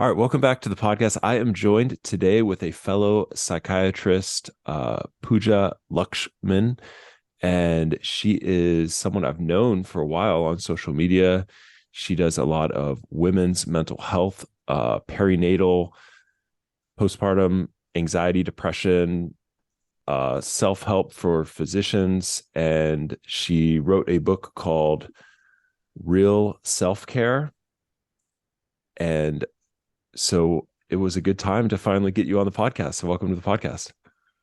All right, welcome back to the podcast. I am joined today with a fellow psychiatrist, Pooja Lakshmin, and she is someone I've known for a while on social media. She does a lot of women's mental health, perinatal, postpartum anxiety, depression, self-help for physicians, and she wrote a book called Real Self-Care. And so it was a good time to finally get you on the podcast. So welcome to the podcast.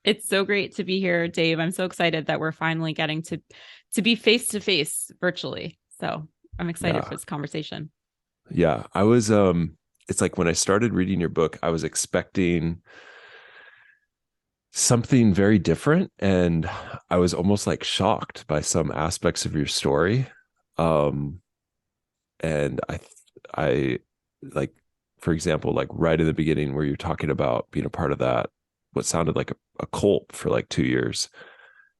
It's so great to be here, Dave. I'm so excited that we're finally getting to be face to face virtually. So I'm excited Yeah. for this conversation. Yeah. It's like when I started reading your book, I was expecting something very different. And I was almost like shocked by some aspects of your story. Um, and I like, for example, like right in the beginning where you're talking about being a part of that, what sounded like a cult for like 2 years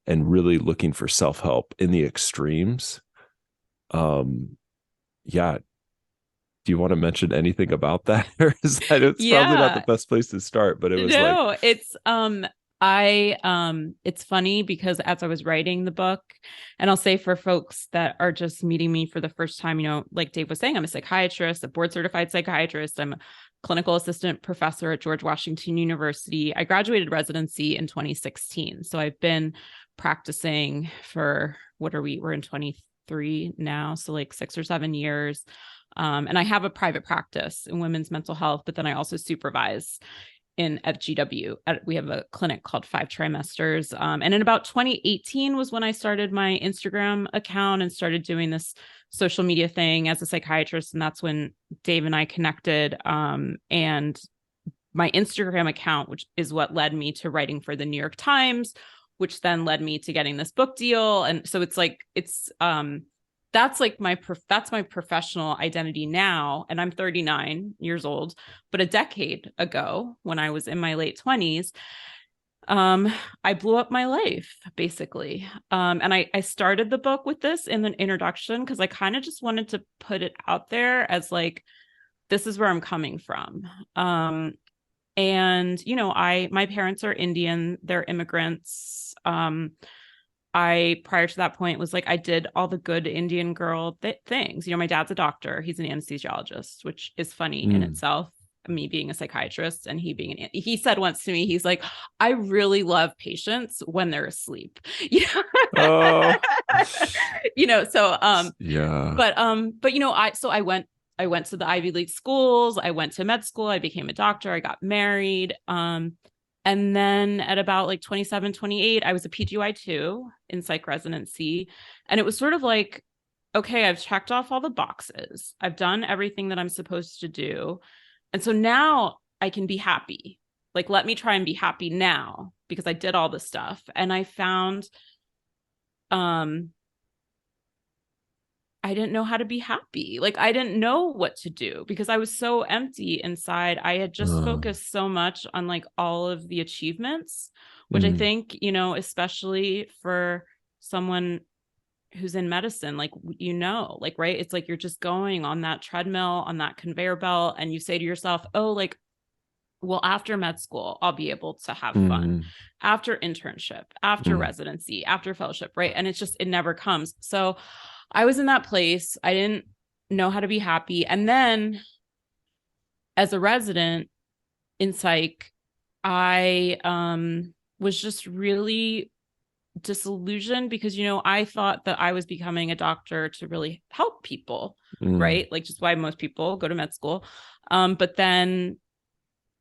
and really looking for self-help in the extremes. Um, yeah. Do you want to mention anything about that? Or is that it's probably not the Yeah. best place to start, but it was like, No, it's funny because as I was writing the book, and I'll say for folks that are just meeting me for the first time, like Dave was saying, I'm a psychiatrist, a board certified psychiatrist. I'm a clinical assistant professor at George Washington University. I graduated residency in 2016. So I've been practicing for we're in 23 now. So like 6 or 7 years. And I have a private practice in women's mental health, but then I also supervise at GW. We have a clinic called 5 Trimesters. And in about 2018 was when I started my Instagram account and started doing this social media thing as a psychiatrist. And that's when Dave and I connected. And my Instagram account, which is what led me to writing for the New York Times, which then led me to getting this book deal. And so that's like that's my professional identity now. And I'm 39 years old, but a decade ago when I was in my late 20s, I blew up my life basically. And I started the book with this in the introduction because I kind of just wanted to put it out there as like, this is where I'm coming from. And my parents are Indian, they're immigrants. I, prior to that point, was like, I did all the good Indian girl things. My dad's a doctor. He's an anesthesiologist, which is funny in itself, me being a psychiatrist and he said once to me, he's like, I really love patients when they're asleep. oh, yeah. I went to the Ivy League schools. I went to med school. I became a doctor. I got married. And then at about like 27, 28, I was a PGY2 in psych residency. And it was sort of like, okay, I've checked off all the boxes. I've done everything that I'm supposed to do. And so now I can be happy. Like, let me try and be happy now because I did all this stuff. And I found, I didn't know how to be happy. Like, I didn't know what to do because I was so empty inside. I had just focused so much on like all of the achievements, which I think, especially for someone who's in medicine, like, like, right. It's like, you're just going on that treadmill, on that conveyor belt. And you say to yourself, oh, like, well, after med school, I'll be able to have fun. After internship, after residency, after fellowship, right? And it never comes. So I was in that place. I didn't know how to be happy. And then as a resident in psych, I was just really disillusioned because, I thought that I was becoming a doctor to really help people, right? Like, just why most people go to med school. But then,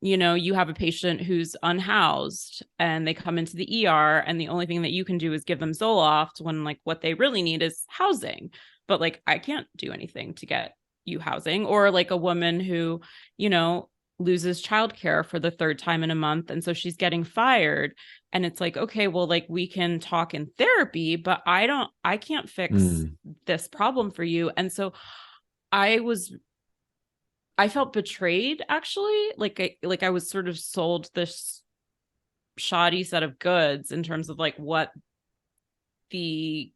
you have a patient who's unhoused and they come into the ER and the only thing that you can do is give them Zoloft when like what they really need is housing. But like, I can't do anything to get you housing. Or like a woman who, loses childcare for the third time in a month. And so she's getting fired. And it's like, okay, well, like we can talk in therapy, but I can't fix this problem for you. And so I felt betrayed, actually. Like I was sort of sold this shoddy set of goods in terms of like what the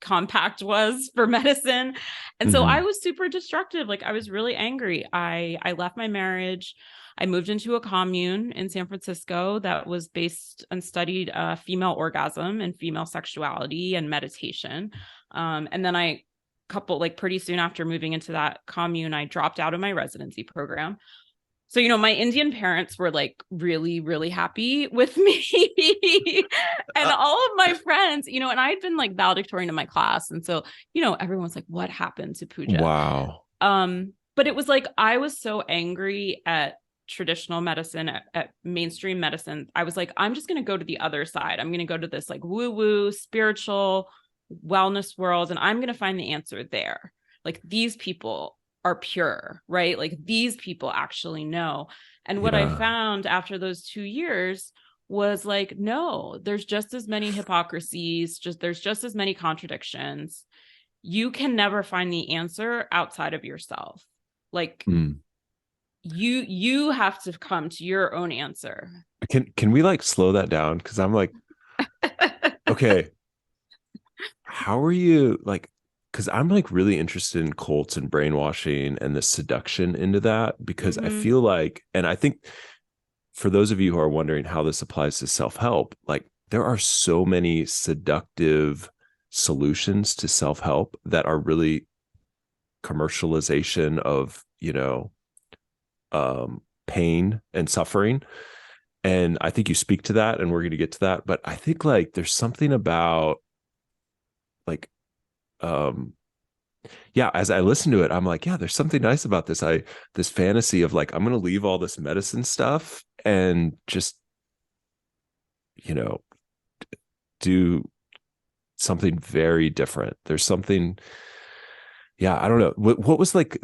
compact was for medicine. And so Mm-hmm. I was super destructive. Like I was really angry. I left my marriage. I moved into a commune in San Francisco that was based and studied female orgasm and female sexuality and meditation. And then pretty soon after moving into that commune, I dropped out of my residency program. So, you know, my Indian parents were like really, really happy with me. And all of my friends, you know, and I had been like valedictorian in my class. And so, you know, everyone's like, what happened to Pooja? Wow. But it was like, I was so angry at traditional medicine, at mainstream medicine. I was like, I'm just going to go to the other side. I'm going to go to this like woo-woo spiritual wellness world, and I'm going to find the answer there. Like these people are pure, right? Like these people actually know. And what I found after those 2 years was like, no, there's just as many hypocrisies, there's just as many contradictions. You can never find the answer outside of yourself. Like you have to come to your own answer. Can we like slow that down? Because I'm like, okay, how are you like, because I'm like really interested in cults and brainwashing and the seduction into that, because I feel like, and I think for those of you who are wondering how this applies to self-help, like there are so many seductive solutions to self-help that are really commercialization of, you know, pain and suffering. And I think you speak to that, and we're going to get to that. But I think like there's something about like, yeah, as I listen to it, I'm like, yeah, there's something nice about this fantasy of like, I'm going to leave all this medicine stuff and just, you know, do something very different. There's something, yeah, I don't know. What was like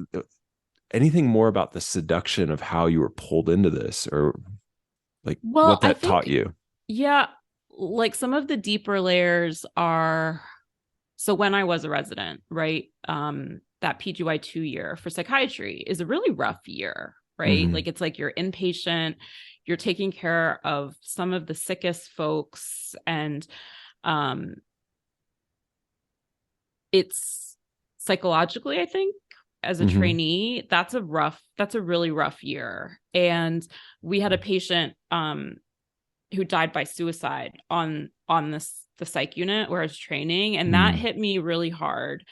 anything more about the seduction of how you were pulled into this, or like what that taught you? Yeah, like some of the deeper layers are, so when I was a resident, right, that PGY 2 year for psychiatry is a really rough year, right? Like it's like you're inpatient, you're taking care of some of the sickest folks, and it's psychologically, I think, as a trainee, that's a really rough year. And we had a patient who died by suicide on the psych unit where I was training, and that hit me really hard.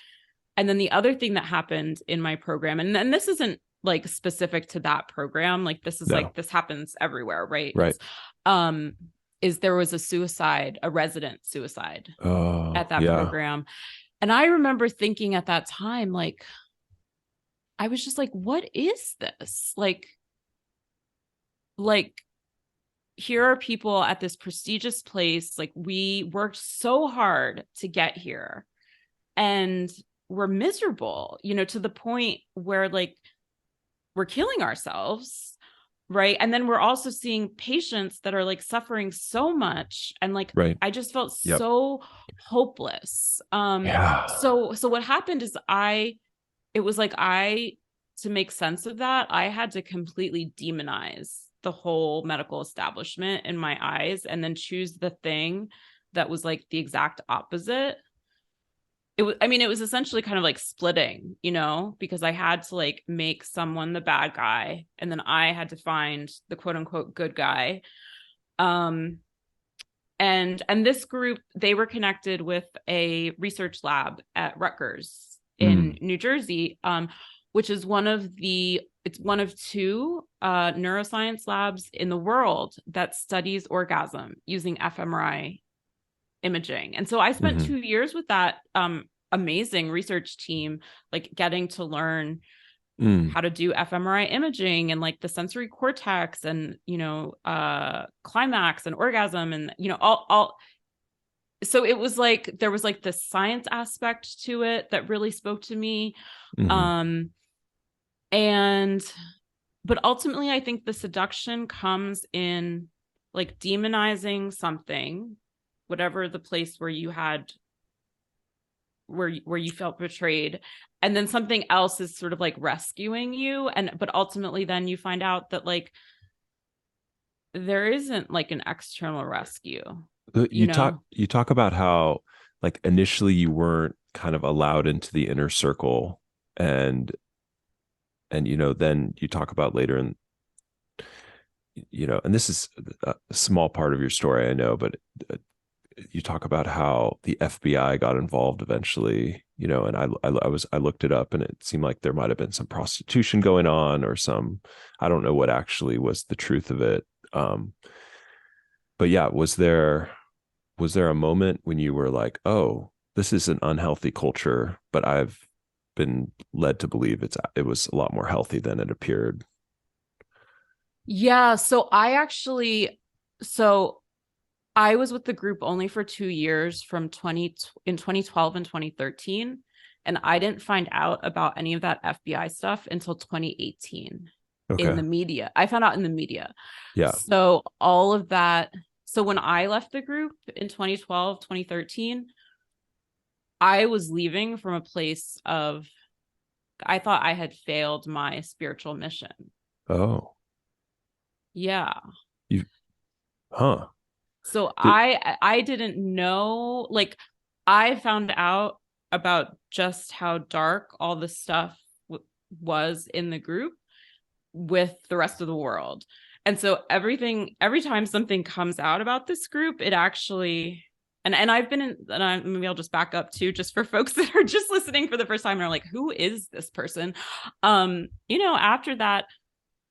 And then the other thing that happened in my program, and this isn't like specific to that program, like this is like, this happens everywhere, right? Is there was a resident suicide at that program. And I remember thinking at that time, like, I was just like, what is this? Like, here are people at this prestigious place. Like, we worked so hard to get here, and we're miserable, you know, to the point where like we're killing ourselves. Right. And then we're also seeing patients that are like suffering so much. And like, I just felt so hopeless. So what happened is to make sense of that, I had to completely demonize the whole medical establishment in my eyes, and then choose the thing that was like the exact opposite. It was essentially kind of like splitting, you know, because I had to like make someone the bad guy, and then I had to find the quote unquote good guy. And this group, they were connected with a research lab at Rutgers in New Jersey, which is one of two neuroscience labs in the world that studies orgasm using fMRI imaging. And so I spent 2 years with that amazing research team, like getting to learn how to do fMRI imaging and like the sensory cortex and, you know, climax and orgasm and, you know, all. So it was like, there was like the science aspect to it that really spoke to me. But ultimately I think the seduction comes in like demonizing something, whatever the place where you felt betrayed, and then something else is sort of like rescuing you, but ultimately then you find out that like there isn't like an external rescue. You talk about how like initially you weren't kind of allowed into the inner circle, and then you talk about later in, and this is a small part of your story, I know, but you talk about how the FBI got involved eventually, and I looked it up, and it seemed like there might have been some prostitution going on, or I don't know what actually was the truth of it. But yeah, was there a moment when you were like, oh, this is an unhealthy culture, but I've been led to believe it was a lot more healthy than it appeared? Yeah. So I was with the group only for 2 years in 2012 and 2013. And I didn't find out about any of that FBI stuff until 2018 in Okay. the media. I found out in the media. Yeah. So all of that. So when I left the group in 2012, 2013, I was leaving from a place of, I thought I had failed my spiritual mission. Oh, Yeah. you, huh. So Did, I didn't know, like, I found out about just how dark all the stuff was in the group with the rest of the world. And so every time something comes out about this group, it actually, and I've been in, and maybe I'll just back up too, just for folks that are just listening for the first time and are like, who is this person? After that,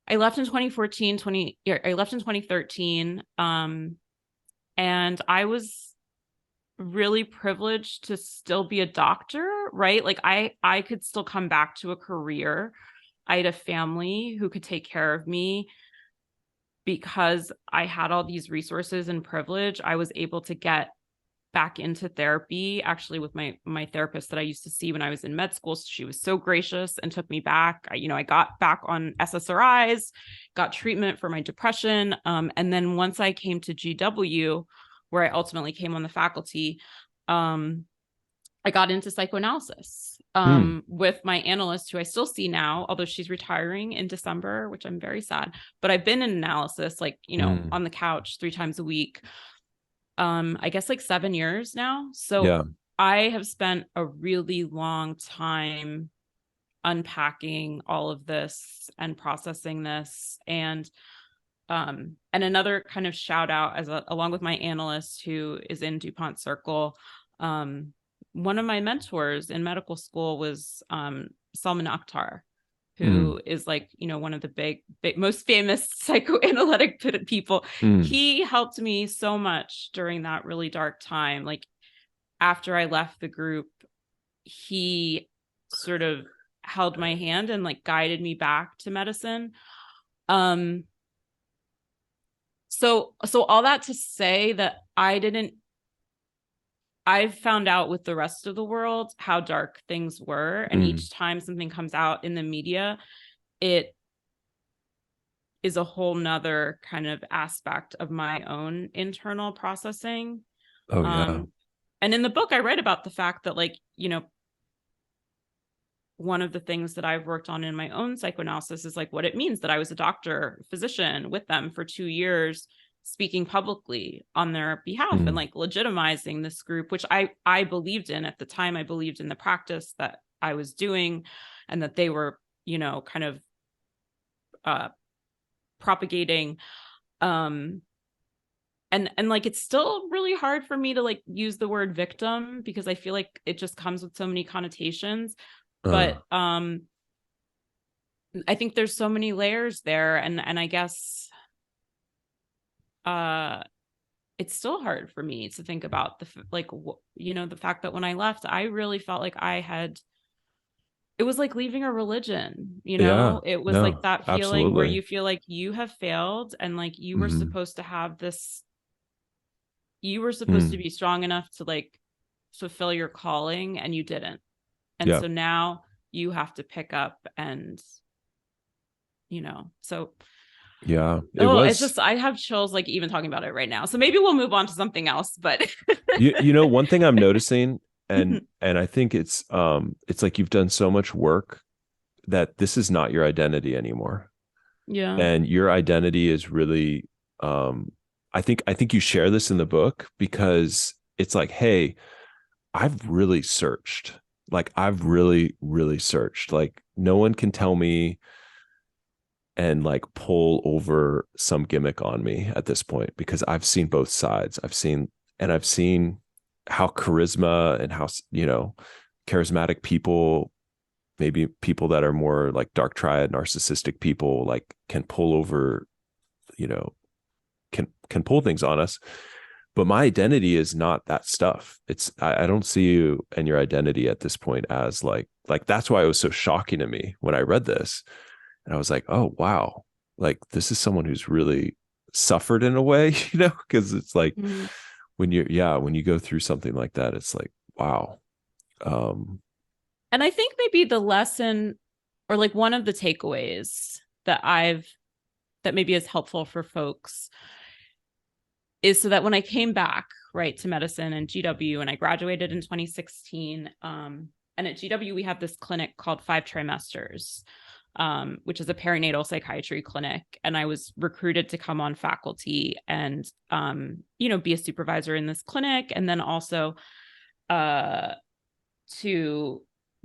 I left in 2013. And I was really privileged to still be a doctor, right? Like I could still come back to a career. I had a family who could take care of me because I had all these resources and privilege. I was able to get back into therapy, actually, with my therapist that I used to see when I was in med school. She was so gracious and took me back. I got back on SSRIs, got treatment for my depression. And then once I came to GW, where I ultimately came on the faculty, I got into psychoanalysis with my analyst, who I still see now, although she's retiring in December, which I'm very sad. But I've been in analysis, on the couch 3 times a week. I guess 7 years now. So yeah. I have spent a really long time unpacking all of this and processing this. And another kind of shout out along with my analyst who is in DuPont Circle. One of my mentors in medical school was Salman Akhtar, who is one of the big, most famous psychoanalytic people. He helped me so much during that really dark time. Like after I left the group, he sort of held my hand and guided me back to medicine. So all that to say that I found out with the rest of the world how dark things were. And each time something comes out in the media, it is a whole nother kind of aspect of my own internal processing. Oh, yeah. And in the book, I write about the fact that one of the things that I've worked on in my own psychoanalysis is what it means that I was a doctor, physician with them for 2 years, speaking publicly on their behalf and legitimizing this group, which I believed in at the time. I believed in the practice that I was doing and that they were, kind of propagating. And it's still really hard for me to use the word victim because I feel like it just comes with so many connotations. But I think there's so many layers there. And I guess it's still hard for me to think about the fact that when I left, I really felt like it was like leaving a religion, Yeah. it was No, that feeling where absolutely. you feel like you have failed and you were supposed to have this, you were supposed to be strong enough to fulfill your calling and you didn't. And Yeah. so now you have to pick up and, so. Yeah. It's just, I have chills even talking about it right now. So maybe we'll move on to something else, but. One thing I'm noticing, and I think it's like you've done so much work that this is not your identity anymore. Yeah. And your identity is really, I think you share this in the book because it's like, hey, I've really searched. Like I've really, really searched. Like no one can tell me and like pull over some gimmick on me at this point, because I've seen both sides. I've seen how charisma and how, charismatic people, maybe people that are more like dark triad narcissistic people, like can pull over, you know, can pull things on us. But my identity is not that stuff. I don't see you and your identity at this point as like that's why it was so shocking to me when I read this. And I was like, oh wow, like this is someone who's really suffered in a way, because it's like Mhm. when you go through something like that, it's like, wow. Um, And I think maybe the lesson, or like one of the takeaways that maybe is helpful for folks, is so that when I came back, right, to medicine and GW, and I graduated in 2016, and at GW we have this clinic called 5 Trimesters, which is a perinatal psychiatry clinic, and I was recruited to come on faculty and be a supervisor in this clinic, and then also to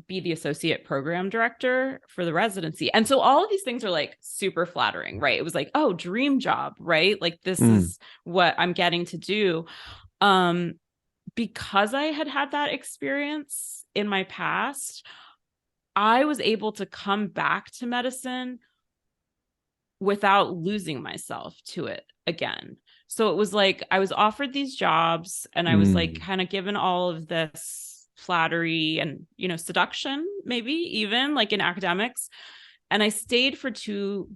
be the associate program director for the residency. And so all of these things are like super flattering, right? It was like, oh, dream job, right? Like this is what I'm getting to do. Because I had that experience in my past, I was able to come back to medicine without losing myself to it again. So it was like I was offered these jobs and I was like kind of given all of this flattery and, seduction, maybe even like in academics. And I stayed for 3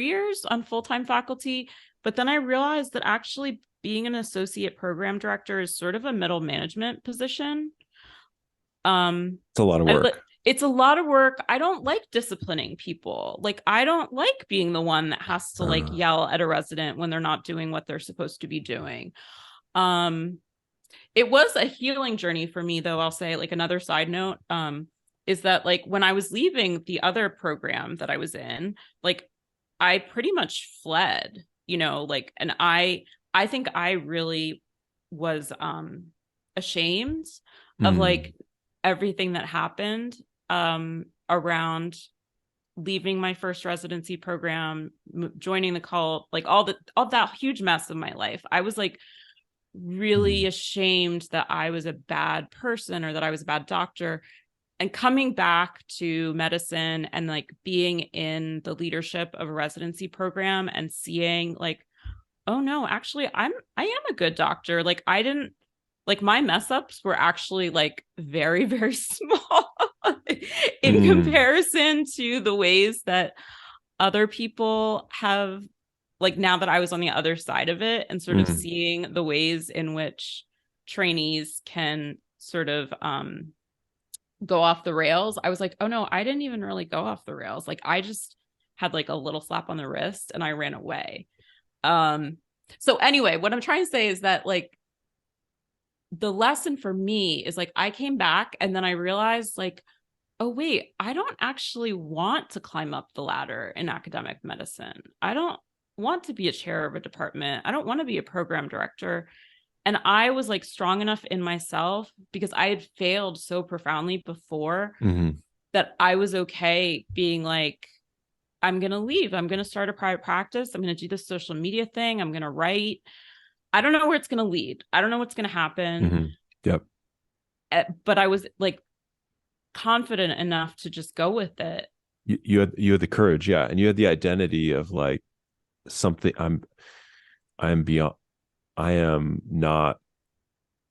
years on full-time faculty. But then I realized that actually being an associate program director is sort of a middle management position. it's a lot of work. It's a lot of work. I don't like disciplining people. Like, I don't like being the one that has to like yell at a resident when they're not doing what they're supposed to be doing. It was a healing journey for me, though. I'll say, like, another side note, is that like when I was leaving the other program that I was in, like I pretty much fled, and I think I really was ashamed of like everything that happened around leaving my first residency program, joining the cult, like all that huge mess of my life. I was like really ashamed that I was a bad person or that I was a bad doctor. And coming back to medicine and like being in the leadership of a residency program and seeing like, oh no, actually I am a good doctor. Like I didn't, like my mess ups were actually like very, very small in comparison to the ways that other people have, like now that I was on the other side of it and sort of seeing the ways in which trainees can sort of go off the rails. I was like, oh no, I didn't even really go off the rails. Like I just had like a little slap on the wrist and I ran away. So anyway, what I'm trying to say is that like the lesson for me is like I came back and then I realized like, oh wait, I don't actually want to climb up the ladder in academic medicine. I don't want to be a chair of a department. I don't want to be a program director. And I was like strong enough in myself because I had failed so profoundly before that I was okay being like, I'm going to leave. I'm going to start a private practice. I'm going to do this social media thing. I'm going to write. I don't know where it's going to lead. I don't know what's going to happen. Yep. But I was like confident enough to just go with it. You had the courage. Yeah. And you had the identity of like something I'm beyond. I am not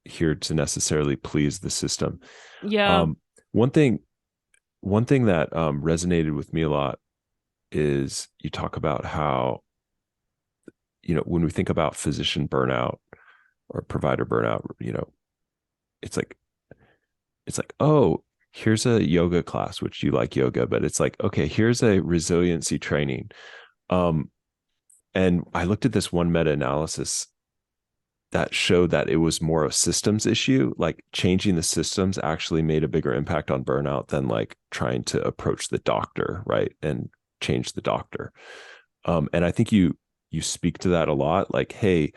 here to necessarily please the system. Yeah. One thing that resonated with me a lot is you talk about how, when we think about physician burnout or provider burnout, it's like, oh, here's a yoga class, which you like yoga, but it's like, okay, here's a resiliency training. And I looked at this one meta-analysis that showed that it was more a systems issue. Like changing the systems actually made a bigger impact on burnout than like trying to approach the doctor, right, and change the doctor. And I think you speak to that a lot. Like, hey,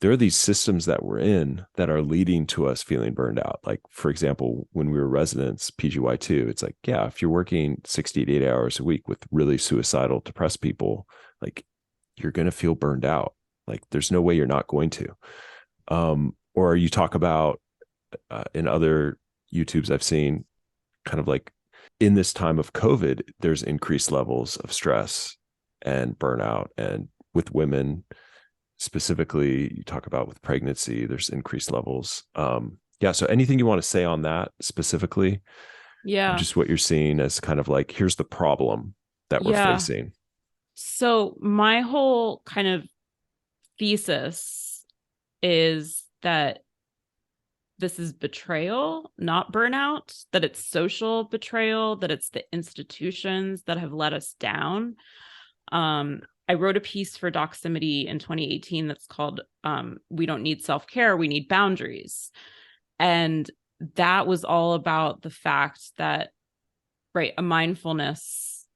there are these systems that we're in that are leading to us feeling burned out. Like, for example, when we were residents, PGY2, it's like, yeah, if you're working 60 to 80 hours a week with really suicidal, depressed people, like you're going to feel burned out. Like there's no way you're not going to. Or you talk about in other YouTubes I've seen, kind of like in this time of COVID, there's increased levels of stress and burnout. And with women, specifically, you talk about with pregnancy, there's increased levels. Yeah. So anything you want to say on that specifically, Yeah. just what you're seeing as kind of like, here's the problem that we're Yeah. facing. So my whole kind of thesis is that this is betrayal, not burnout, that it's social betrayal, that it's the institutions that have let us down. I wrote a piece for Doximity in 2018 that's called We Don't Need Self-Care, We Need Boundaries. And that was all about the fact that, right, a mindfulness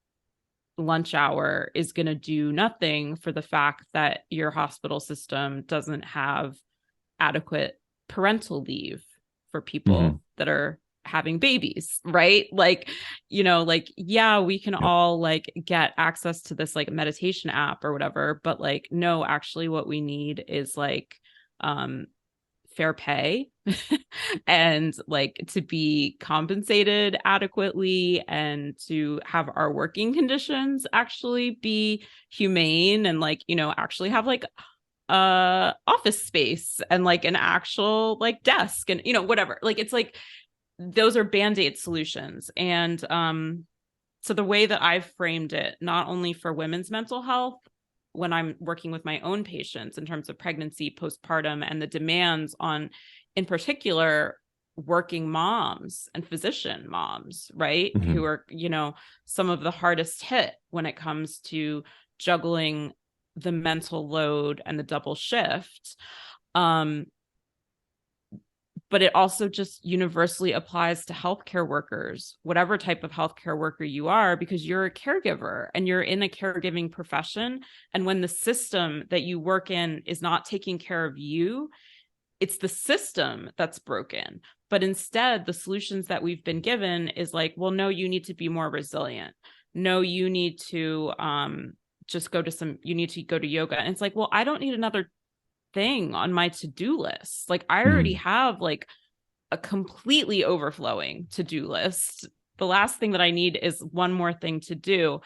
lunch hour is going to do nothing for the fact that your hospital system doesn't have adequate parental leave for people that are having babies, right? Like, like, yeah, we can Yep. all like get access to this like meditation app or whatever, but like, no, actually what we need is like fair pay and like to be compensated adequately and to have our working conditions actually be humane and like, actually have like office space and like an actual like desk and whatever. Like it's like those are band-aid solutions. And so the way that I've framed it, not only for women's mental health when I'm working with my own patients in terms of pregnancy, postpartum, and the demands on, in particular, working moms and physician moms, right? Who are, some of the hardest hit when it comes to juggling the mental load and the double shift. But it also just universally applies to healthcare workers, whatever type of healthcare worker you are, because you're a caregiver and you're in a caregiving profession. And when the system that you work in is not taking care of you, it's the system that's broken. But instead, the solutions that we've been given is like, well, no, you need to be more resilient. No, you need to you need to go to yoga. And it's like, well, I don't need another thing on my to-do list. Like I already have like a completely overflowing to-do list. The last thing that I need is one more thing to do.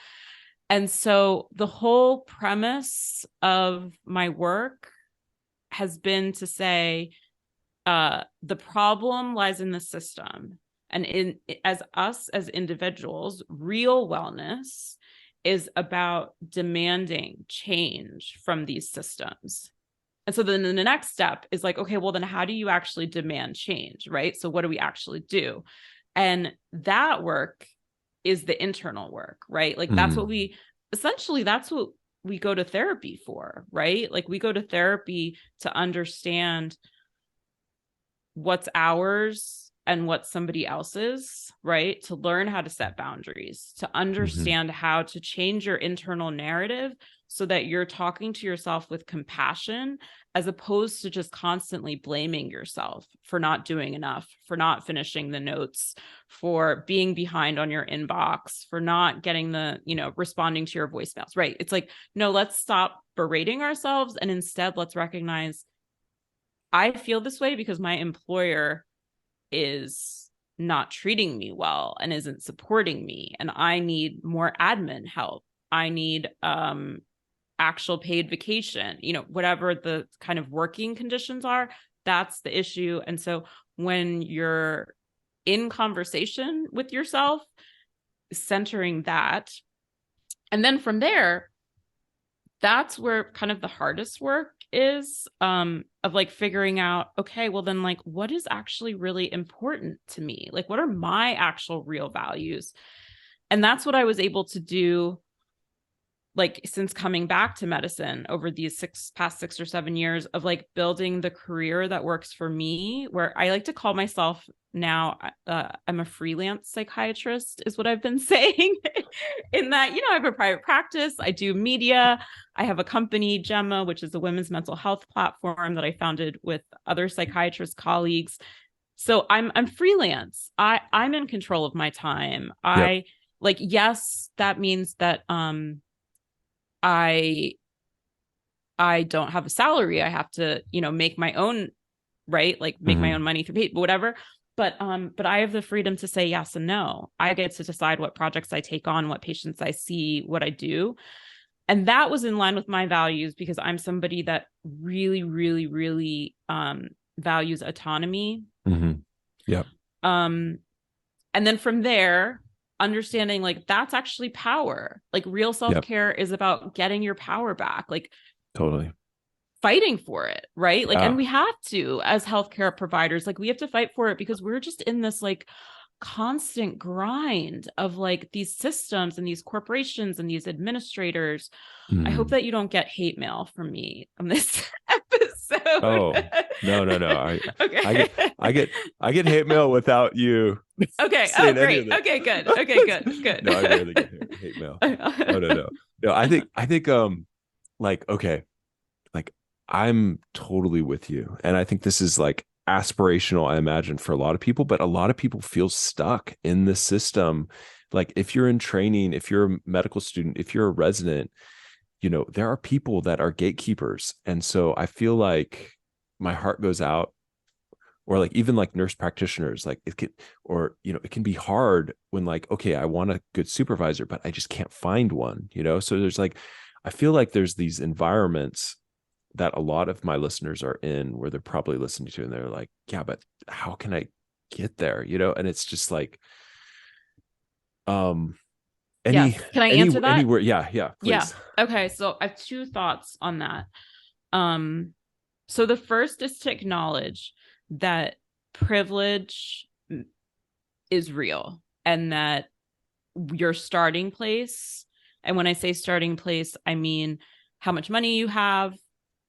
And so the whole premise of my work has been to say the problem lies in the system. And as us as individuals, real wellness is about demanding change from these systems. And so then the next step is like, okay, well, then how do you actually demand change, right? So what do we actually do? And that work is the internal work, right? Like that's what that's what we go to therapy for, right? Like we go to therapy to understand what's ours and what's somebody else's, right? To learn how to set boundaries, to understand how to change your internal narrative so that you're talking to yourself with compassion, as opposed to just constantly blaming yourself for not doing enough, for not finishing the notes, for being behind on your inbox, for not getting the, responding to your voicemails, right? It's like, no, let's stop berating ourselves. And instead, let's recognize I feel this way because my employer is not treating me well and isn't supporting me. And I need more admin help. I need actual paid vacation, whatever the kind of working conditions are, that's the issue. And so when you're in conversation with yourself, centering that, and then from there, that's where kind of the hardest work is of like figuring out, okay, well then like what is actually really important to me? Like what are my actual real values? And that's what I was able to do like since coming back to medicine over these past 6 or 7 years of like building the career that works for me, where I like to call myself now, I'm a freelance psychiatrist is what I've been saying in that, I have a private practice, I do media, I have a company, Gemma, which is a women's mental health platform that I founded with other psychiatrist colleagues. So I'm freelance. I'm in control of my time. Yep. Yes, that means that I don't have a salary. I have to, make my own, right? Like make my own money through paid, whatever. But I have the freedom to say yes and no. I get to decide what projects I take on, what patients I see, what I do. And that was in line with my values because I'm somebody that really, really, really values autonomy. Yeah. And then from there, understanding like that's actually power. Like real self-care is about getting your power back, like totally fighting for it, right? Like, and we have to, as healthcare providers, like we have to fight for it because we're just in this like constant grind of like these systems and these corporations and these administrators. I hope that you don't get hate mail from me on this episode. Oh, no. Okay. I get hate mail without you. Okay. Oh, great. Okay, good. Okay, good. No, I rarely get hate mail. No. No, I think like, okay, like I'm totally with you. And I think this is like aspirational, I imagine, for a lot of people, but a lot of people feel stuck in the system. Like if you're in training, if you're a medical student, if you're a resident, there are people that are gatekeepers. And so I feel like my heart goes out, or like even like nurse practitioners, like it can be hard when like, okay, I want a good supervisor, but I just can't find one, So there's like, I feel like there's these environments that a lot of my listeners are in where they're probably listening to, and they're like, yeah, but how can I get there? And it's just like, Can I answer that? Anywhere. Yeah, please. Yeah. Okay. So I have two thoughts on that. So the first is to acknowledge that privilege is real and that your starting place, and when I say starting place, I mean how much money you have,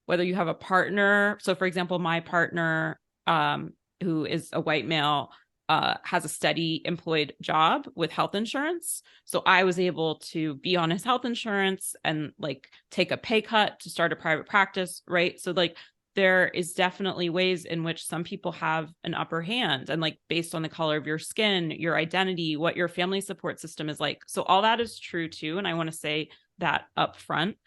whether you have a partner. So for example, my partner, who is a white male, has a steady employed job with health insurance. So I was able to be on his health insurance and like take a pay cut to start a private practice, right? So like there is definitely ways in which some people have an upper hand, and like based on the color of your skin, your identity, what your family support system is like. So all that is true too. And I want to say that up front.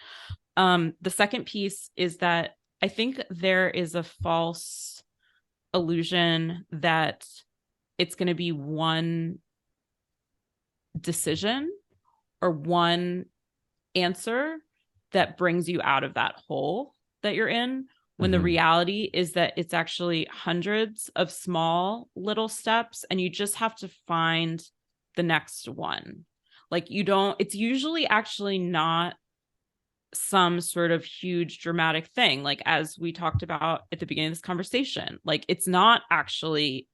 The second piece is that I think there is a false illusion that it's going to be one decision or one answer that brings you out of that hole that you're in, when the reality is that it's actually hundreds of small little steps, and you just have to find the next one. Like it's usually actually not some sort of huge dramatic thing. Like as we talked about at the beginning of this conversation, like it's not actually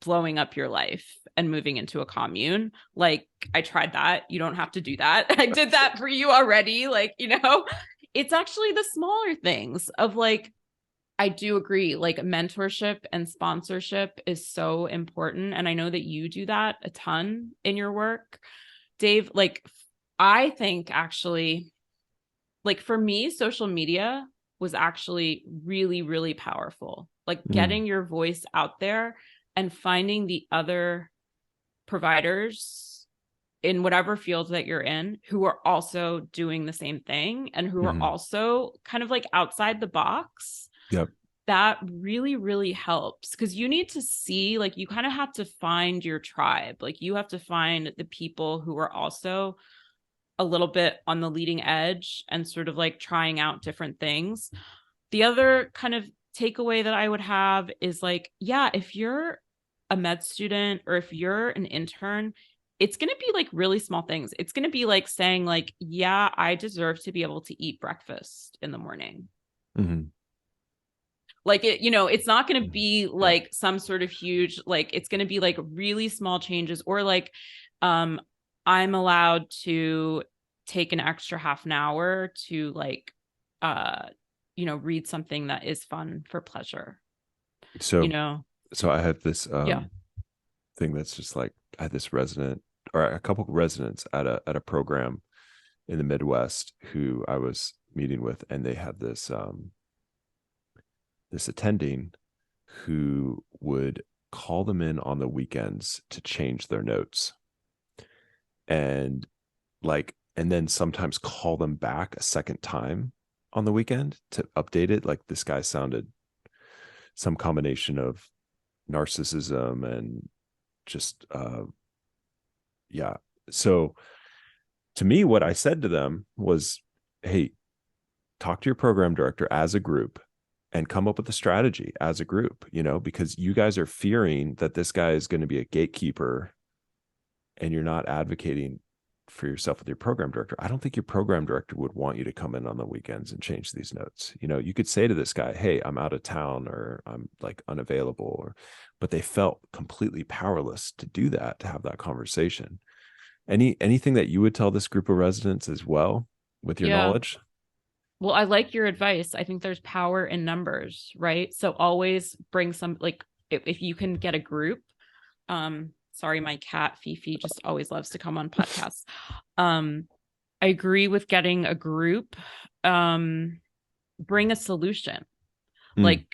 blowing up your life and moving into a commune. Like I tried that. You don't have to do that. I did that for you already. Like, it's actually the smaller things of like, I do agree, like mentorship and sponsorship is so important. And I know that you do that a ton in your work, Dave. Like, I think actually, like for me, social media was actually really, really powerful. Like getting your voice out there and finding the other providers in whatever field that you're in who are also doing the same thing and who are also kind of like outside the box. Yep. That really, really helps, because you need to see, like, you kind of have to find your tribe. Like you have to find the people who are also a little bit on the leading edge and sort of like trying out different things. The other kind of takeaway that I would have is like, yeah, if you're a med student or if you're an intern, it's going to be like really small things. It's going to be like saying like, yeah, I deserve to be able to eat breakfast in the morning. Like it, it's not going to be like some sort of huge, like it's going to be like really small changes, or like, I'm allowed to take an extra half an hour to like, read something that is fun for pleasure, you So, know? so I had this Yeah. thing that's just like, I had this resident or a couple of residents at a program in the Midwest who I was meeting with, and they had this attending who would call them in on the weekends to change their notes, and and then sometimes call them back a second time on the weekend to update it. Like, this guy sounded some combination of narcissism and just yeah. So to me, what I said to them was, hey, talk to your program director as a group and come up with a strategy as a group, because you guys are fearing that this guy is going to be a gatekeeper and you're not advocating for yourself with your program director. I don't think your program director would want you to come in on the weekends and change these notes. You could say to this guy, hey, I'm out of town, or I'm like unavailable, but they felt completely powerless to do that, to have that conversation. Anything that you would tell this group of residents as well with your Yeah. knowledge? Well, I like your advice. I think there's power in numbers, right? So always bring some, like, if you can get a group. Sorry, my cat Fifi just always loves to come on podcasts. I agree with getting a group. Bring a solution. Like,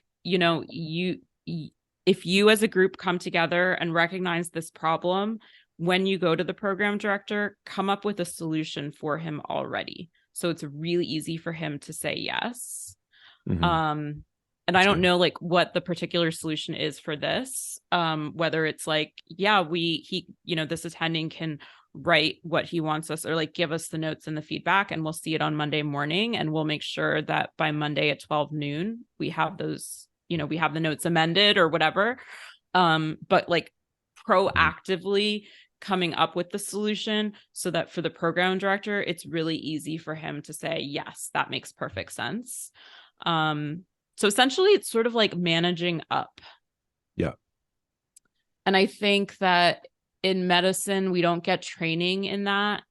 if you as a group come together and recognize this problem, when you go to the program director, come up with a solution for him already. So it's really easy for him to say yes. And I don't know like what the particular solution is for this. Whether it's like, yeah, this attending can write what he wants us, or like give us the notes and the feedback, and we'll see it on Monday morning, and we'll make sure that by Monday at 12 noon, we have those, we have the notes amended or whatever. But like proactively coming up with the solution, so that for the program director, it's really easy for him to say, yes, that makes perfect sense. So essentially it's sort of like managing up. Yeah. And I think that in medicine, we don't get training in that,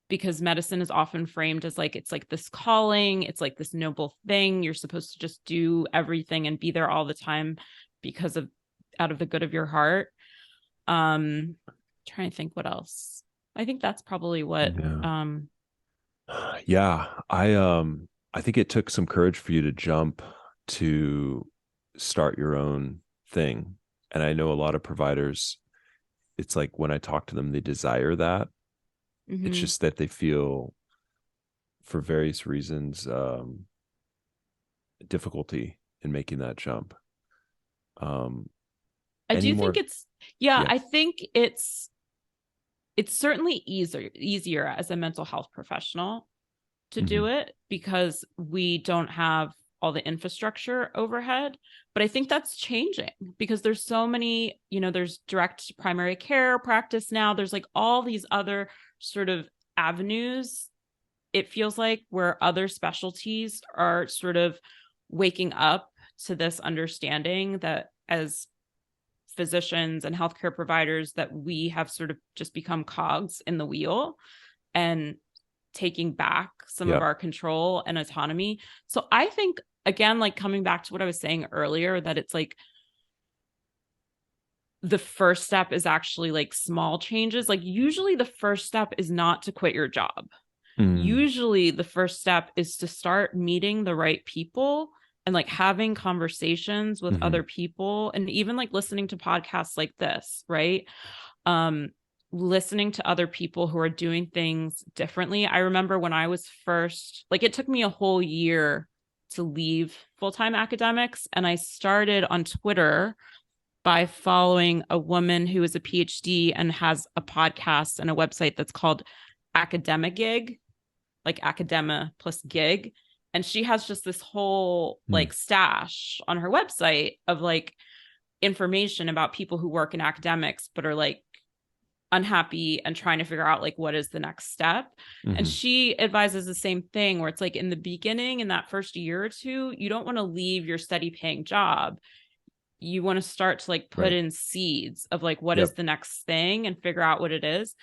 because medicine is often framed as like, it's like this calling, it's like this noble thing. You're supposed to just do everything and be there all the time out of the good of your heart. Trying to think what else. I think that's probably what. Yeah. I think it took some courage for you to jump to start your own thing. And I know a lot of providers, it's like when I talk to them, they desire that. It's just that they feel, for various reasons, difficulty in making that jump. I do think I think it's certainly easier as a mental health professional to do it, because we don't have all the infrastructure overhead. But I think that's changing, because there's so many, there's direct primary care practice now. There's like all these other sort of avenues, it feels like, where other specialties are sort of waking up to this understanding that as physicians and healthcare providers, that we have sort of just become cogs in the wheel, and taking back some of our control and autonomy. So I think, again, like coming back to what I was saying earlier, that it's like the first step is actually like small changes. Like usually the first step is not to quit your job. Usually the first step is to start meeting the right people and like having conversations with other people, and even like listening to podcasts like this, right? Listening to other people who are doing things differently. I remember when I was first, like, it took me a whole year to leave full-time academics, and I started on Twitter by following a woman who is a PhD and has a podcast and a website that's called Academagig, like academa plus gig. And she has just this whole like stash on her website of like information about people who work in academics but are like unhappy and trying to figure out like what is the next step. And she advises the same thing, where it's like in the beginning, in that first year or two, you don't want to leave your steady paying job. You want to start to like put in seeds of like what is the next thing and figure out what it is.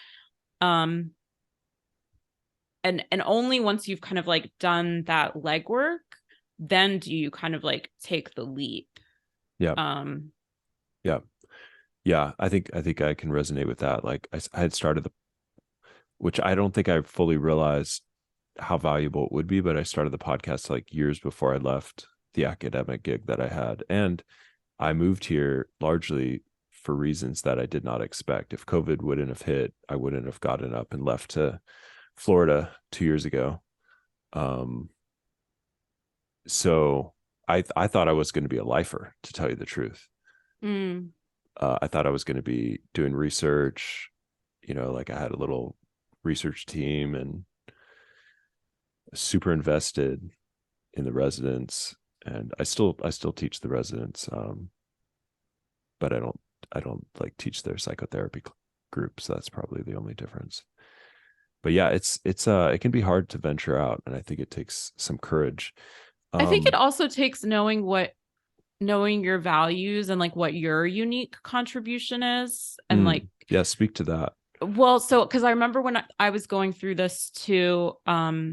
and only once you've kind of like done that legwork, then do you kind of like take the leap. Yeah. Yeah. Yeah. I think I can resonate with that. Like I had started which I don't think I fully realized how valuable it would be, but I started the podcast like years before I left the academic gig that I had. And I moved here largely for reasons that I did not expect. If COVID wouldn't have hit, I wouldn't have gotten up and left to Florida 2 years ago. So I thought I was going to be a lifer, to tell you the truth. I thought I was going to be doing research, like I had a little research team and super invested in the residents, and I still teach the residents, but I don't like teach their psychotherapy groups. That's probably the only difference. But yeah, it can be hard to venture out, and I think it takes some courage. I think it also takes knowing your values and like what your unique contribution is, and like, yeah, speak to that. Well, so because I remember when I was going through this too, I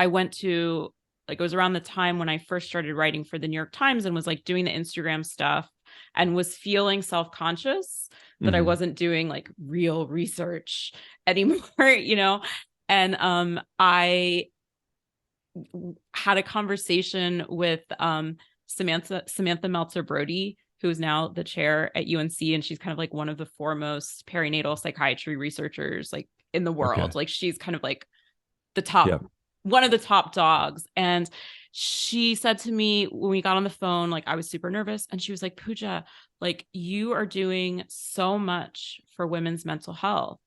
went to, like, it was around the time when I first started writing for the New York Times and was like doing the Instagram stuff and was feeling self-conscious that I wasn't doing like real research anymore, and I had a conversation with Samantha Meltzer-Brody, who is now the chair at UNC, and she's kind of like one of the foremost perinatal psychiatry researchers like in the world. Okay. Like she's kind of like the top, one of the top dogs. And she said to me when we got on the phone, like I was super nervous, and she was like, Pooja, like you are doing so much for women's mental health.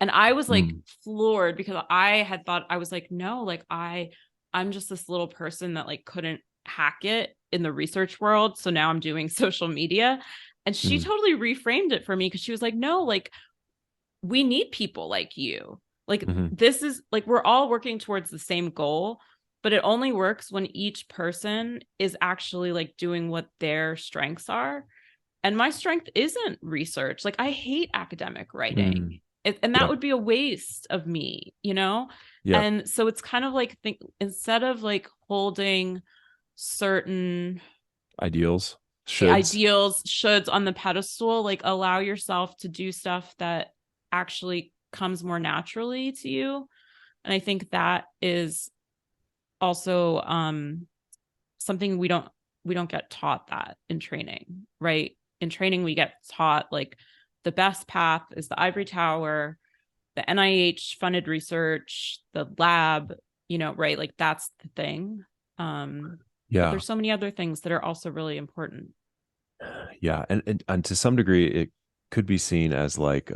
And I was like floored, because I had thought, I was like, no, like I'm just this little person that like couldn't hack it in the research world. So now I'm doing social media. And she totally reframed it for me, because she was like, no, like we need people like you. Like this is like, we're all working towards the same goal, but it only works when each person is actually like doing what their strengths are. And my strength isn't research. Like I hate academic writing. And that would be a waste of me, Yeah. And so it's kind of like, instead of like holding certain ideals, shoulds on the pedestal, like allow yourself to do stuff that actually comes more naturally to you. And I think that is also something we don't get taught that in training, right? In training, we get taught like the best path is the ivory tower, the NIH funded research, the lab, right? Like that's the thing. But there's so many other things that are also really important. Yeah. And to some degree, it could be seen as like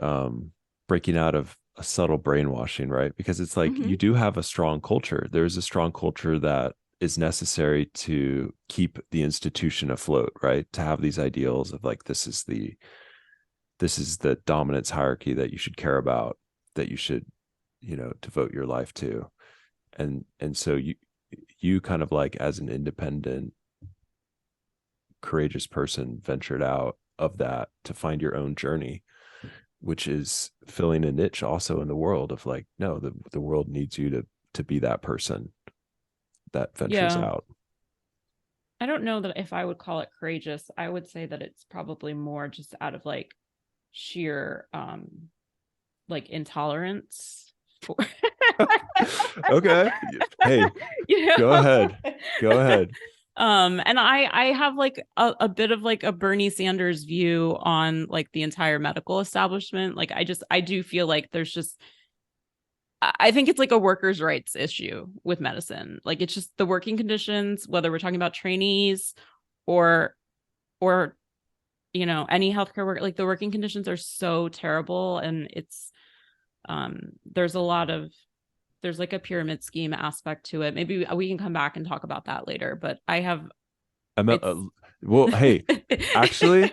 breaking out of a subtle brainwashing, right? Because it's like you do have a strong culture. There's a strong culture that is necessary to keep the institution afloat, right? To have these ideals of like, this is the dominance hierarchy that you should care about, that you should, devote your life to. And so you kind of like, as an independent, courageous person, ventured out of that to find your own journey, which is filling a niche also in the world of like, no, the world needs you to be that person that ventures out. I don't know that if I would call it courageous. I would say that it's probably more just out of like sheer like intolerance for okay. Hey, go ahead. And I have like a bit of like a Bernie Sanders view on like the entire medical establishment. Like I do feel like I think it's like a workers' rights issue with medicine. Like it's just the working conditions, whether we're talking about trainees or any healthcare work, like the working conditions are so terrible. And it's there's like a pyramid scheme aspect to it. Maybe we can come back and talk about that later, but well, hey, actually,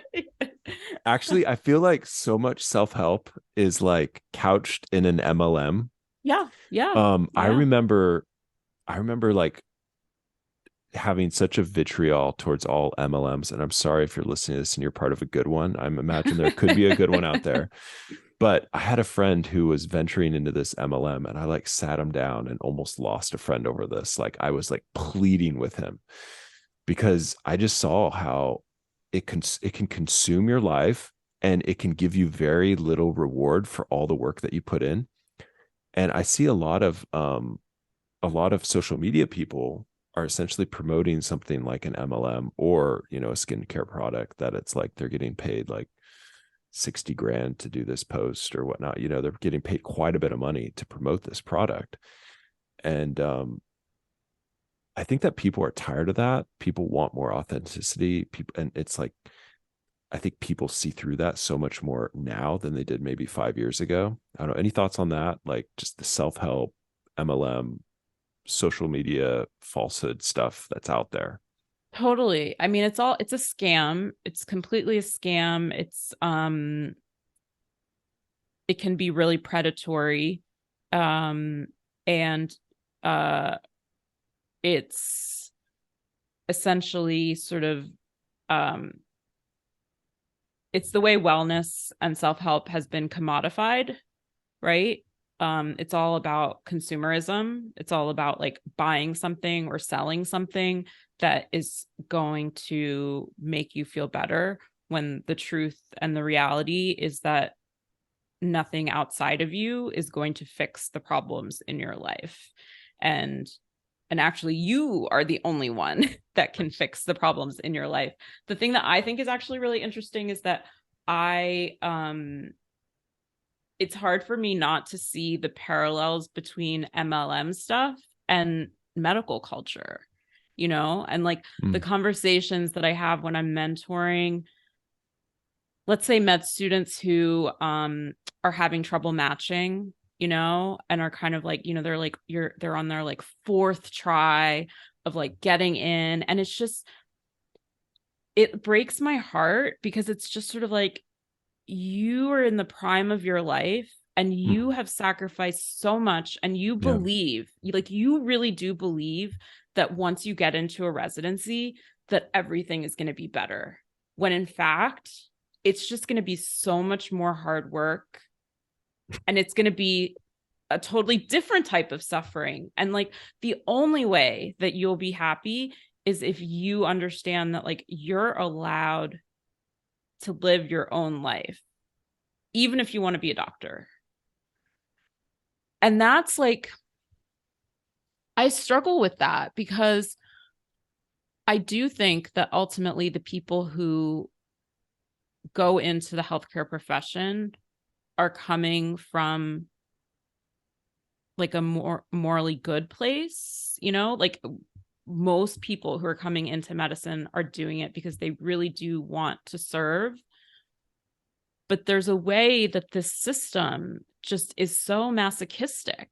I feel like so much self-help is like couched in an MLM. Yeah. I remember like having such a vitriol towards all MLMs, and I'm sorry if you're listening to this and you're part of a good one. I'm imagining there could be a good one out there. But I had a friend who was venturing into this MLM, and I like sat him down and almost lost a friend over this. Like I was like pleading with him because I just saw how it can consume your life, and it can give you very little reward for all the work that you put in. And I see a lot of social media people are essentially promoting something like an MLM or, you know, a skincare product that it's like they're getting paid like 60 grand to do this post or whatnot. You know, they're getting paid quite a bit of money to promote this product. And I think that people are tired of that. People want more authenticity. People, and it's like, I think people see through that so much more now than they did maybe 5 years ago. I don't know. Any thoughts on that? Like just the self-help, MLM, social media falsehood stuff that's out there. Totally. I mean, it's a scam. It's completely a scam. It can be really predatory. And it's essentially sort of, it's the way wellness and self-help has been commodified, right? It's all about consumerism. It's all about like buying something or selling something that is going to make you feel better, when the truth and the reality is that nothing outside of you is going to fix the problems in your life. And actually you are the only one that can fix the problems in your life. The thing that I think is actually really interesting is that it's hard for me not to see the parallels between MLM stuff and medical culture, you know, and like the conversations that I have when I'm mentoring, let's say med students who are having trouble matching, you know, and are kind of like, you know, they're on their like fourth try of like getting in. And it's just, it breaks my heart because it's just sort of like, you are in the prime of your life and you have sacrificed so much, and you believe, like you really do believe that once you get into a residency that everything is going to be better, when in fact it's just going to be so much more hard work, and it's going to be a totally different type of suffering. And like the only way that you'll be happy is if you understand that like you're allowed to live your own life, even if you want to be a doctor. And that's like, I struggle with that because I do think that ultimately the people who go into the healthcare profession are coming from like a more morally good place, you know, like most people who are coming into medicine are doing it because they really do want to serve. But there's a way that this system just is so masochistic.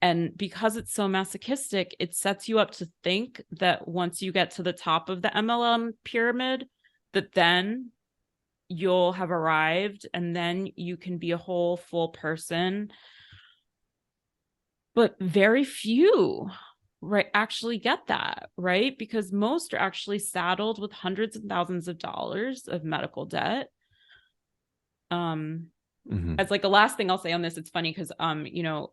And because it's so masochistic, it sets you up to think that once you get to the top of the MLM pyramid, that then you'll have arrived and then you can be a whole, full person. But very few, right, actually get that, right? Because most are actually saddled with hundreds of thousands of dollars of medical debt. As like the last thing I'll say on this, it's funny because you know,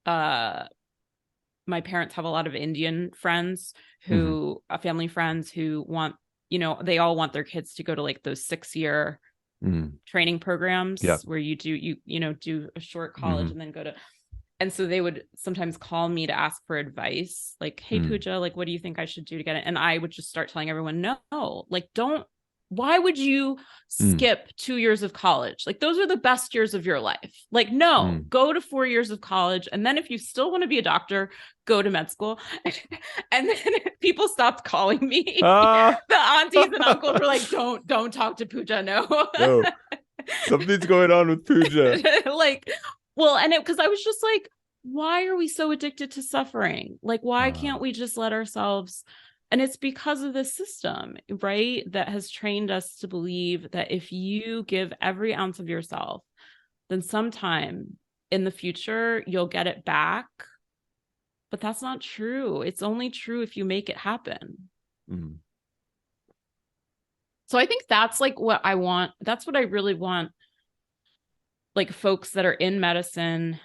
my parents have a lot of Indian friends who family friends who want, you know, they all want their kids to go to like those 6-year training programs where you know, do a short college and then go to, and so they would sometimes call me to ask for advice, like, hey Pooja, like what do you think I should do to get it? And I would just start telling everyone, no, like don't, why would you skip 2 years of college? Like those are the best years of your life. Like, no, go to 4 years of college. And then if you still want to be a doctor, go to med school. And then people stopped calling me. The aunties and uncles were like, don't talk to Pooja. No, something's going on with Pooja. Like, well, and because I was just like, why are we so addicted to suffering? Like, why can't we just let ourselves? And it's because of the system, right, that has trained us to believe that if you give every ounce of yourself, then sometime in the future, you'll get it back. But that's not true. It's only true if you make it happen. So I think that's like what I want. That's what I really want like folks that are in medicine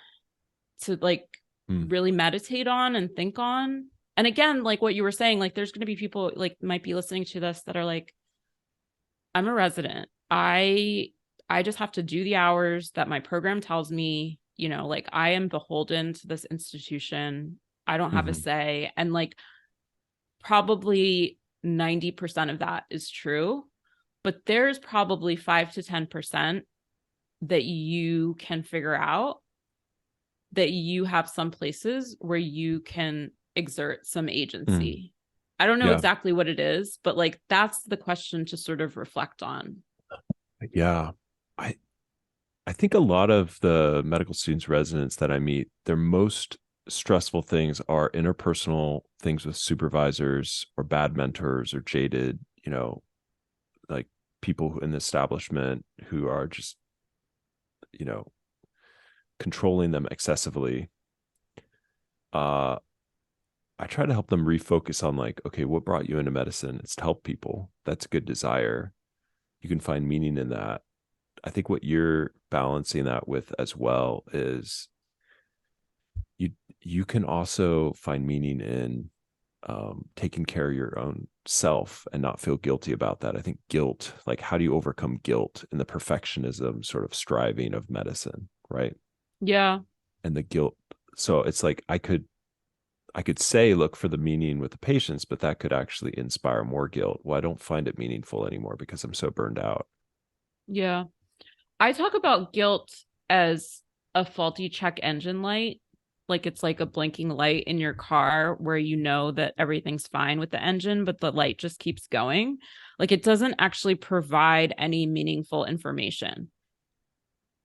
to like really meditate on and think on. And again, like what you were saying, like there's going to be people like might be listening to this that are like, I'm a resident. I just have to do the hours that my program tells me, you know, like I am beholden to this institution. I don't have a say. And like probably 90% of that is true, but there's probably 5 to 10% that you can figure out, that you have some places where you can exert some agency. I don't know exactly what it is, but like that's the question to sort of reflect on. Yeah. I think a lot of the medical students, residents that I meet, their most stressful things are interpersonal things with supervisors or bad mentors or jaded, you know, like people in the establishment who are just, you know, controlling them excessively. I try to help them refocus on like, okay, what brought you into medicine? It's to help people. That's a good desire. You can find meaning in that. I think what you're balancing that with as well is you can also find meaning in taking care of your own self and not feel guilty about that. I think guilt, like how do you overcome guilt in the perfectionism sort of striving of medicine, right? Yeah. And the guilt. So it's like I could say look for the meaning with the patients, but that could actually inspire more guilt. Well, I don't find it meaningful anymore because I'm so burned out. Yeah. I talk about guilt as a faulty check engine light. Like it's like a blinking light in your car where you know that everything's fine with the engine, but the light just keeps going. Like it doesn't actually provide any meaningful information.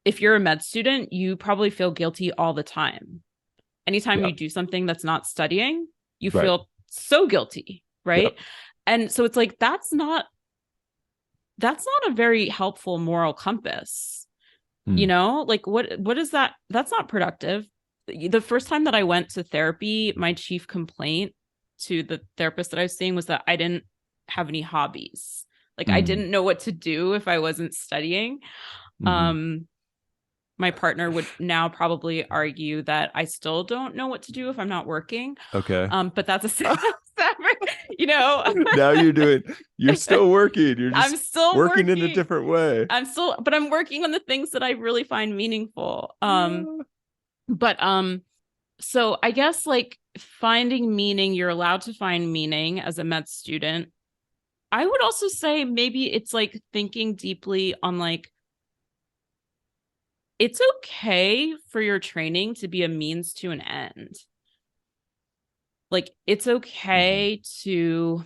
If you're a med student, you probably feel guilty all the time. Anytime Yep. you do something that's not studying, you Right. feel so guilty, right? Yep. And so it's like that's not a very helpful moral compass. You know, like what is that? That's not productive. The first time that I went to therapy, my chief complaint to the therapist that I was seeing was that I didn't have any hobbies. Like I didn't know what to do if I wasn't studying. My partner would now probably argue that I still don't know what to do if I'm not working. Okay. But that's a separate, you know. Now you're still working. You're just I'm still working in a different way. But I'm working on the things that I really find meaningful. So I guess like finding meaning, you're allowed to find meaning as a med student. I would also say maybe it's like thinking deeply on like, it's okay for your training to be a means to an end. Like it's okay to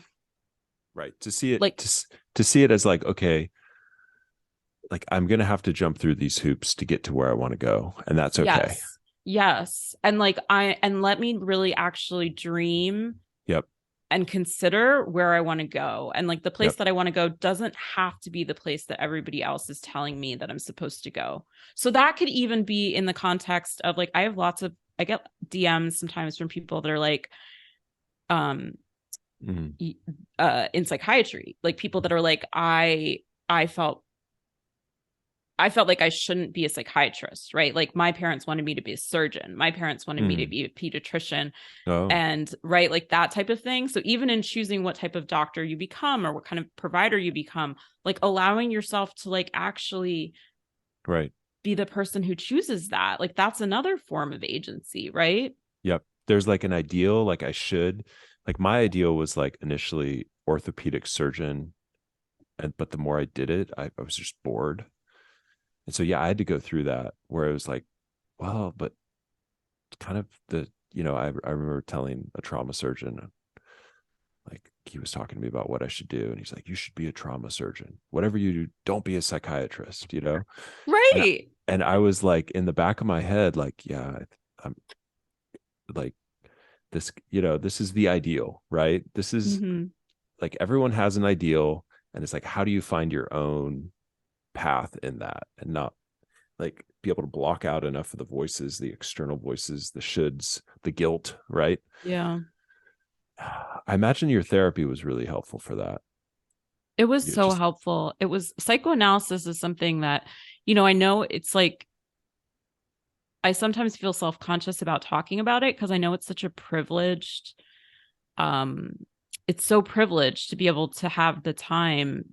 see it like to see it as like, okay, like I'm gonna have to jump through these hoops to get to where I want to go, and that's okay. Yes. And like and let me really actually dream. Yep. And consider where I want to go. And like the place that I want to go doesn't have to be the place that everybody else is telling me that I'm supposed to go. So that could even be in the context of like, I get DMs sometimes from people that are like, in psychiatry, like people that are like, I felt like I shouldn't be a psychiatrist, right? Like my parents wanted me to be a surgeon. My parents wanted me to be a pediatrician. And right, like that type of thing. So even in choosing what type of doctor you become or what kind of provider you become, like allowing yourself to like actually be the person who chooses that, like that's another form of agency, right? Yep. There's like an ideal, like I should, like my ideal was like initially orthopedic surgeon. But the more I did it, I was just bored. And so, yeah, I had to go through that where it was like, well, but kind of I remember telling a trauma surgeon, like he was talking to me about what I should do. And he's like, you should be a trauma surgeon. Whatever you do, don't be a psychiatrist, Right. And I was like, in the back of my head, like, yeah, I'm like this, this is the ideal, right? This is like, everyone has an ideal. And it's like, how do you find your own path in that and not like be able to block out enough of the voices, the external voices, the shoulds, the guilt, right? Yeah. I imagine your therapy was really helpful for that. It was so helpful. It was psychoanalysis is something that, I know it's like I sometimes feel self-conscious about talking about it because I know it's such a privileged, um, it's so privileged to be able to have the time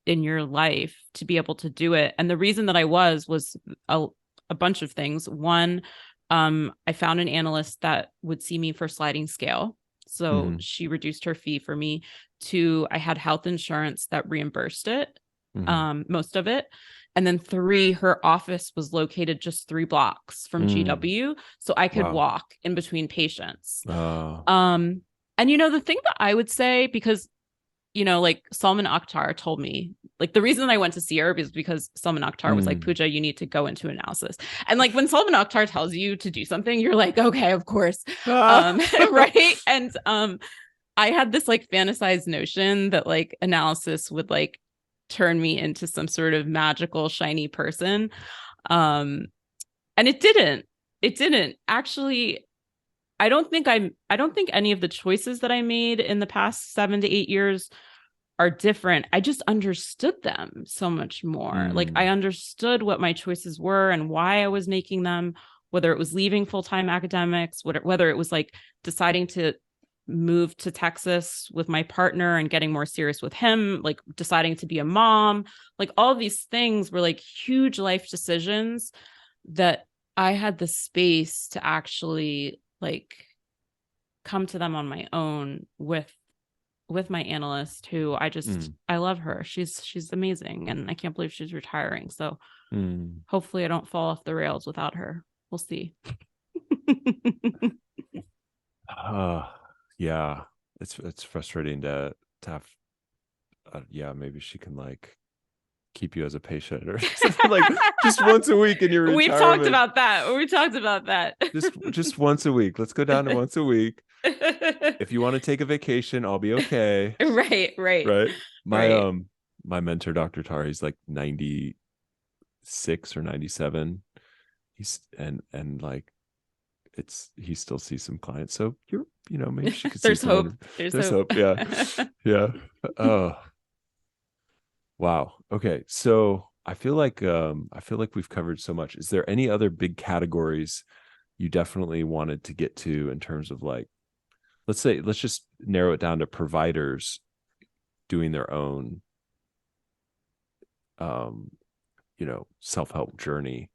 in your life to be able to do it. And the reason that I was a bunch of things. One, I found an analyst that would see me for sliding scale. So she reduced her fee for me. Two, I had health insurance that reimbursed it, most of it. And then three, her office was located just 3 blocks from GW. So I could walk in between patients. And, the thing that I would say, because, like Salman Akhtar told me, like the reason I went to see her is because Salman Akhtar was like, Pooja, you need to go into analysis. And like when Salman Akhtar tells you to do something, you're like, okay, of course. Right. And I had this like fantasized notion that like analysis would like turn me into some sort of magical shiny person, and it didn't actually. I don't think any of the choices that I made in the past 7 to 8 years are different. I just understood them so much more. Like I understood what my choices were and why I was making them, whether it was leaving full-time academics, whether it was like deciding to move to Texas with my partner and getting more serious with him, like deciding to be a mom, like all these things were like huge life decisions that I had the space to actually like come to them on my own with my analyst, who I love her. She's amazing, and I can't believe she's retiring. So hopefully I don't fall off the rails without her. We'll see. Yeah, it's frustrating to have. Maybe she can like keep you as a patient or something, like just once a week in your retirement. We talked about that. Just once a week. Let's go down to once a week. If you want to take a vacation, I'll be okay. Right. My mentor, Dr. Tar, he's like 96 or 97. He's and like he still sees some clients. So maybe she could There's see hope. There's hope. Yeah. Yeah. Oh. Wow. Okay. So I feel like we've covered so much. Is there any other big categories you definitely wanted to get to in terms of like, let's just narrow it down to providers doing their own self-help journey,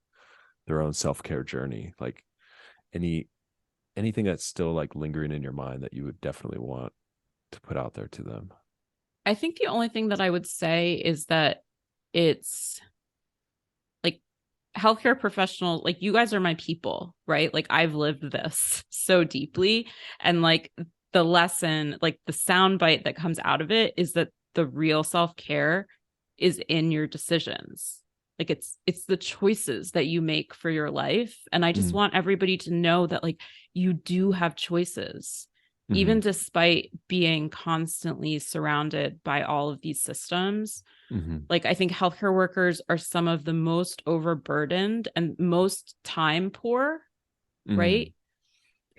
their own self-care journey, like anything that's still like lingering in your mind that you would definitely want to put out there to them? I think the only thing that I would say is that it's like healthcare professionals, like you guys are my people, right? Like I've lived this so deeply, and like the lesson, like the soundbite that comes out of it is that the real self-care is in your decisions. Like it's the choices that you make for your life. And I just want everybody to know that like you do have choices, even despite being constantly surrounded by all of these systems. Like I think healthcare workers are some of the most overburdened and most time poor, right?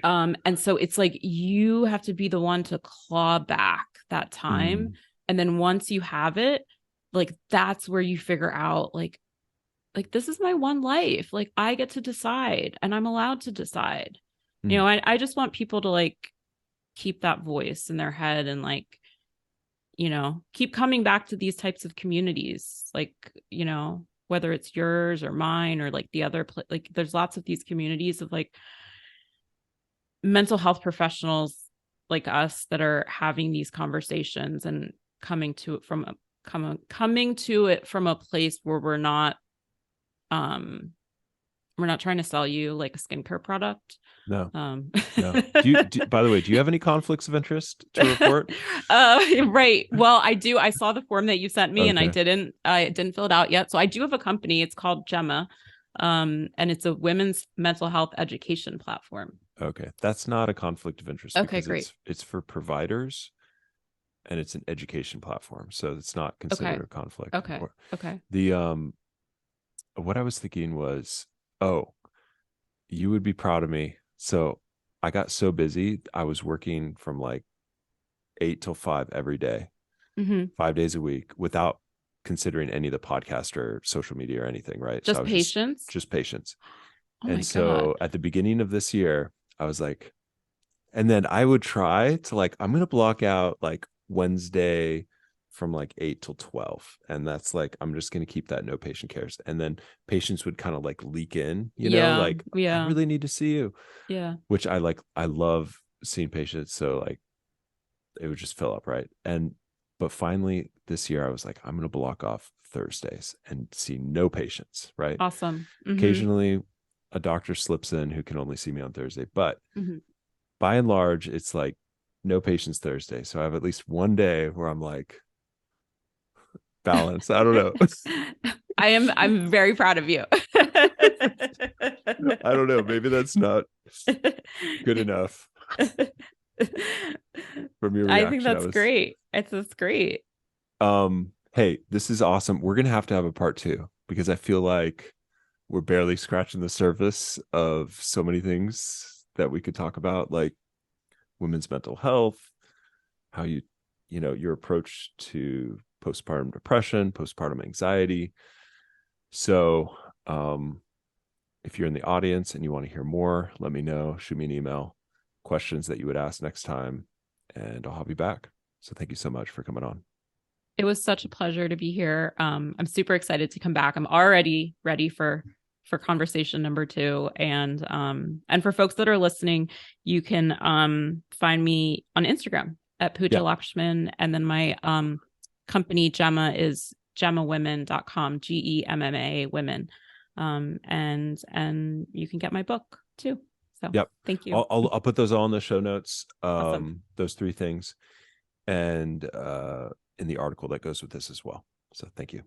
And so it's like you have to be the one to claw back that time. And then once you have it, like that's where you figure out like this is my one life. Like I get to decide, and I'm allowed to decide. I just want people to like keep that voice in their head and like, keep coming back to these types of communities, like, whether it's yours or mine or like the other, like there's lots of these communities of like mental health professionals like us that are having these conversations and coming to it from a place where we're not trying to sell you like a skincare product. No. No. By the way, do you have any conflicts of interest to report? Right. Well, I do. I saw the form that you sent me, okay. And I didn't fill it out yet. So I do have a company. It's called Gemma. And it's a women's mental health education platform. Okay. That's not a conflict of interest. Okay, great. It's for providers and it's an education platform. So it's not considered a conflict. Okay. Okay. What I was thinking was, you would be proud of me. So I got so busy. I was working from like 8 till 5 every day, 5 days a week, without considering any of the podcast or social media or anything. Right. Just so patience. Just patience. Oh my And God. so at the beginning of this year, I was like, and then I would try to like, I'm going to block out like Wednesday from like 8 till 12. And that's like, I'm just going to keep that no patient cares. And then patients would kind of like leak in, Yeah. like, I Yeah. really need to see you, Yeah. which I like. I love seeing patients. So like, it would just fill up. Right. But finally this year, I was like, I'm going to block off Thursdays and see no patients. Right. Awesome. Occasionally, a doctor slips in who can only see me on Thursday. But Mm-hmm. by and large, it's like no patients Thursday. So I have at least one day where I'm like balanced. I don't know. I'm very proud of you. I don't know. Maybe that's not good enough from your I think reaction. that's great. That's great. Hey, this is awesome. We're gonna have to have a part two because I feel like we're barely scratching the surface of so many things that we could talk about, like women's mental health, how your approach to postpartum depression, postpartum anxiety. So if you're in the audience and you want to hear more, let me know. Shoot me an email, questions that you would ask next time, and I'll have you back. So thank you so much for coming on. It was such a pleasure to be here. I'm super excited to come back. I'm already ready for conversation number 2. And for folks that are listening, you can find me on Instagram at Pooja Lakshmin. And then my company Gemma is gemmawomen.com, GEMMA women. And you can get my book too. So thank you. I'll put those all in the show notes. Awesome. Those 3 things, and in the article that goes with this as well. So thank you.